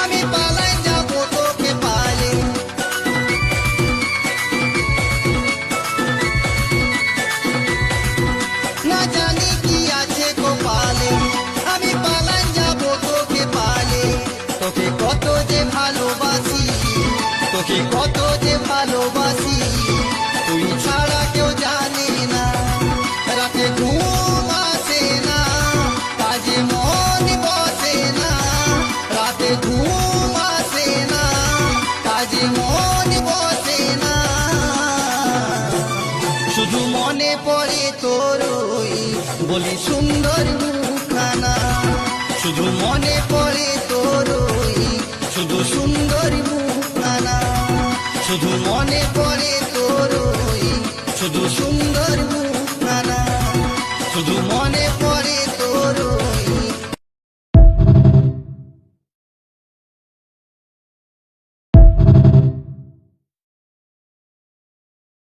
আমি পালাই যাব তোকে পালে। না জানি কি আছে কপালে, আমি পালাই যাব তোকে পালে। তোকে কত যে ভালোবাসি, তোকে কত যে ভালোবাসি, তুই ছাড়া কেউ জানে না। রাতে ঘুম আসে না, কাজে মন বসে না। রাতে ঘুম আসে না, কাজে মন বসে না। শুধু মনে পড়ে তোর ওই বলি সুন্দর মুখখানা, শুধু মনে পড়ে